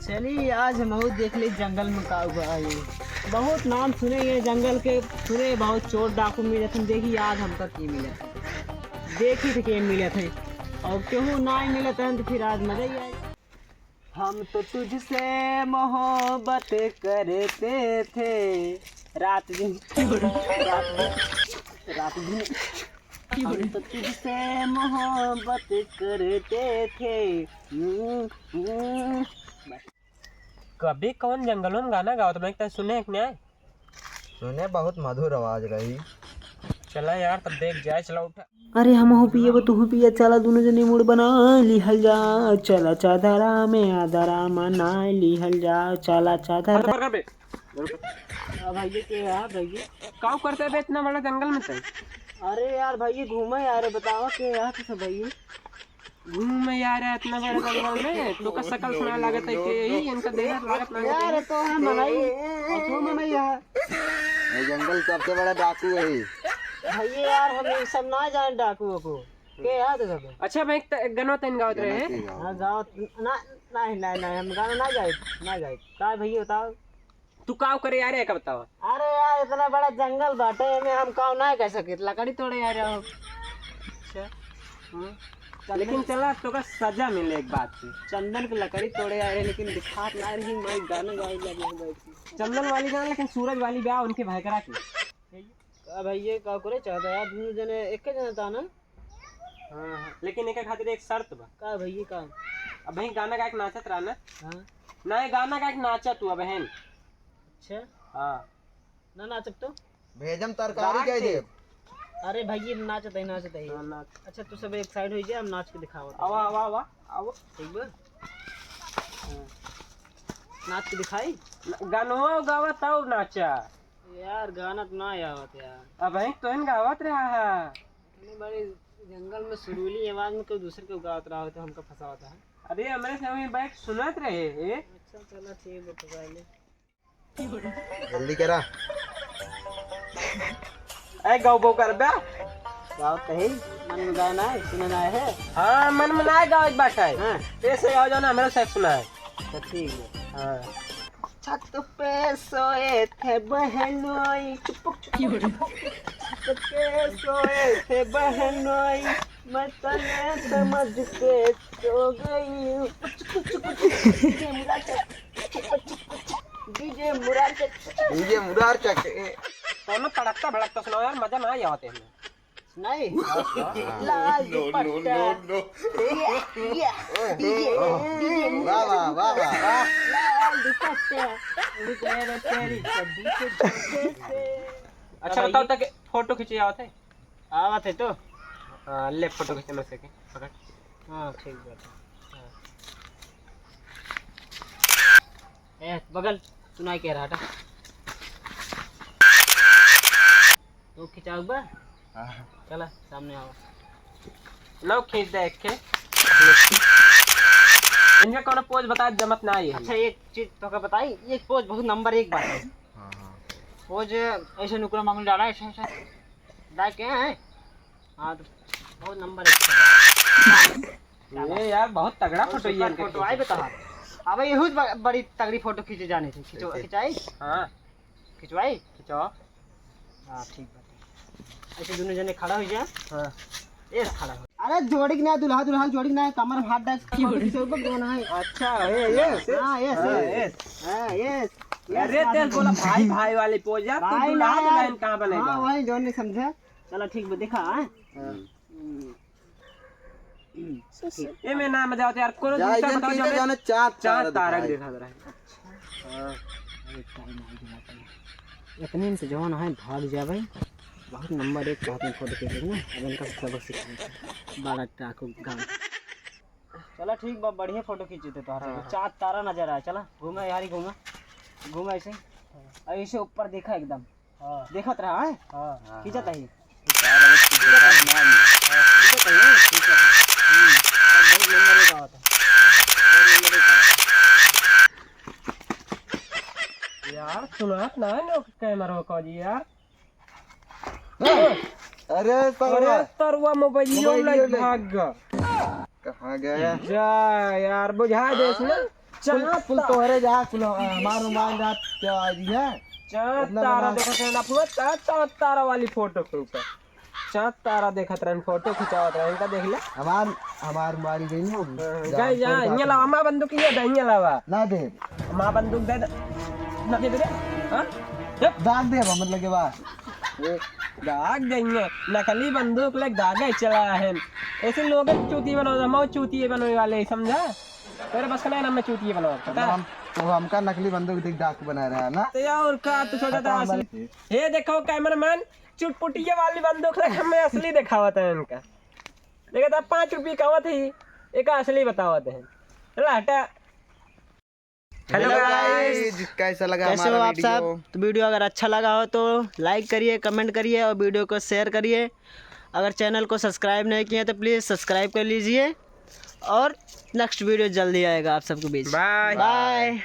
चलिए आज हम बहुत देख ली जंगल में का हुआ है। बहुत नाम सुने ये जंगल के, सुने बहुत चोर डाकू मिले थे। देखिए आज हमका की मिले थे, देखी थे के मिले थे और केहू ना मिले थे तो फिर आज मजा ही आए। हम तो तुझसे मोहब्बत करते थे रात दिन रात दिन हम तो तुझसे मोहब्बत करते थे। कभी कौन जंगलों में गाना गाओ तुम्हें तो सुने कि नहीं? सुने बहुत मधुर आवाज रही। चला यार तब देख जाए, चला उठा। अरे हम हो पिए वो तू पिए, चला दोनों जने मूड बना लिहल जा। चला चादरा में आदरा मना लिहल जा। चला चादरा भैया के यार भैया काऊ करते बे इतना बड़ा जंगल में तय? अरे यार भैया घूमे यार, बतावा के यार तो सब भैया घूम यार इतना बड़ा जंगल में तो का शकल सुना लागत है कि यही इनका देह लागत ना यार तो है मनाई तो मनाई यार। ये जंगल सबसे बड़ा डाकू है। भैया यार हम ये सब ना जाने डाकुओं को के याद है सब। अच्छा मैं एक गनो तन गावत रहे हैं। हां गाओ ना नहीं हम गाना ना गाए का भैया बताओ तू काऊ करे यार एक बताओ। अरे यार इतना बड़ा जंगल बाटे में हम काऊ ना कह सके, लकड़ी तोड़े यार हो। अच्छा लेकिन चला तो का सजा मिले एक बात की, चंदन की लकड़ी तोड़े आ रहे लेकिन दिखात ना रही। मैं गाना गाई लगे चंदन वाली गाना लेकिन सूरज वाली ब्याह उनके भयकरा की। का भैया का करे चाहता यार दोनों जने एक के जना था ना। हां लेकिन एक खातिर एक शर्त बा। का भैया का अब भाई गाना गा के नाचत रहना। हां ना गाना गा के नाचा तू अब बहन। अच्छा हां ना नाचब तो भेजम तरकारी कह दे। अरे भैया नाचत है हां नाच। अच्छा तू सब एक साइड हो जा, हम नाच के दिखाओ। आवा आवा आवा आओ ठीक बा नाच के दिखाई। गानो गावा तब नाचा यार गाना तो ना आवत यार। अब भाई तो इन गावत रहा है। इतने बड़े जंगल में सुरीली आवाज में कोई दूसरे को गावत रहा हो तो हमका फंसावता है। अरे हमारे समय बैठ सुनत रहे। अच्छा चला ठीक है तो पहले जल्दी करा। ए गाओ बो कर बे गाओ कहीं मन में गाना है सुनना है। हां मन में ना गाओ एक बात है। हां ऐसे गाओ जो ना मेरे साथ सुना है। तो ठीक है। हां छत पे सोए थे बहनोई छत पे सोए थे बहनोई मैं तने समझ के सो गई। डीजे मुरार चक दोनों तड़कता भड़कता सुनाओ यार, मजा ना आवते हैं। नहीं लाल दुपट्टा वाह वाह वाह वाह। लाल दुपट्टा तेरे तेरी कद्दू के झोंके से। अच्छा तब तक फोटो खींचे आवत है। आवत है तो हां ले फोटो खींचे में से के पकड़। हाँ ठीक बात है। बगल सुनाई कह रहा था तो खिंचाओ बा। चला सामने आओ लो खींच दे एक के। इनका कौन पोज बता जमत ना आई है। अच्छा एक चीज तो का बताई, ये पोज बहुत नंबर एक बात है। पोज ऐसे नुकरा मांगल डाला ऐसे ऐसे डाल के हैं। हाँ तो बहुत नंबर एक। ये यार बहुत तगड़ा फोटो ये फोटो आई बता। अब ये बड़ी तगड़ी फोटो खींचे जाने थी। खिंचाई हां खिंचवाई खिंचो। हाँ ठीक बात है। ऐसे दोनों जने खड़ा हो जाए। हां ये खड़ा हो। अरे जोड़ी ना दुल्हा दुल्हन जोड़ी ना कमर में हाथ डाल के ऊपर दोनों है। अच्छा ये हां यस हां यस। अरे तेल बोला भाई भाई वाली पोज यार, तू दूल्हा दुल्हन कहां बनेगा? हां वही जो नहीं समझा। चलो ठीक है देखा हां ये में नाम जाओ यार कोनो दूसरा बताओ जो जाने चार तारक दिखा रहा है। हां इतने से जवान है भाग जा भाई। बहुत नंबर एक साथ में फोटो खींचेंगे ना। अब इनका सबक सिखाएंगे बड़ा टाकू गांव। चला ठीक बा बढ़िया फोटो खींचे थे तुम्हारा। चार तारा नजर आया। चला घूमा यार ही घूमा ऐसे ऐसे ऊपर देखा एकदम। हां देखत रहा है। हां खींचत है यार सुना ना नो कैमरा को जी यार। अरे तरुआ मोबाइल ले भाग गया। कहाँ गया? जा यार बुझा देस ना। कुल तोहरे जा कुल हमार मोबाइल रात क्या आई है चाँद तारा देखत रहन अपना चाँद तारा वाली फोटो के ऊपर चाँद तारा देखत रहन फोटो खिंचावत रहन का देख ले हमार मोबाइल गई हो गई जा इन्हें लावा माँ बंदूक ये दे इन्हें लावा ना दे माँ बंदूक दे ना दे दे हाँ दाग दे मतलब के बाद दाग देंगे नकली बंदूक ले दागे चला है ऐसे लोग चूती बनो मौ चूती बनने वाले समझा तेरे बस का नहीं ना मैं चूती बनवा तो हमका नकली बंदूक दिख डाक बना रहा है ना तो यार का तू सोचा था असली ये देखो कैमरामैन चुटपुटिया वाली बंदूक ले हमें असली दिखावा था इनका देखा था 5 रुपये का थी एक असली बतावत है चला हटा हेलो गाइस कैसा लगा कैसे हो हमारा आप सब? तो वीडियो अगर अच्छा लगा हो तो लाइक करिए, कमेंट करिए और वीडियो को शेयर करिए। अगर चैनल को सब्सक्राइब नहीं किए तो प्लीज़ सब्सक्राइब कर लीजिए और नेक्स्ट वीडियो जल्दी आएगा आप सबके बीच। Bye bye.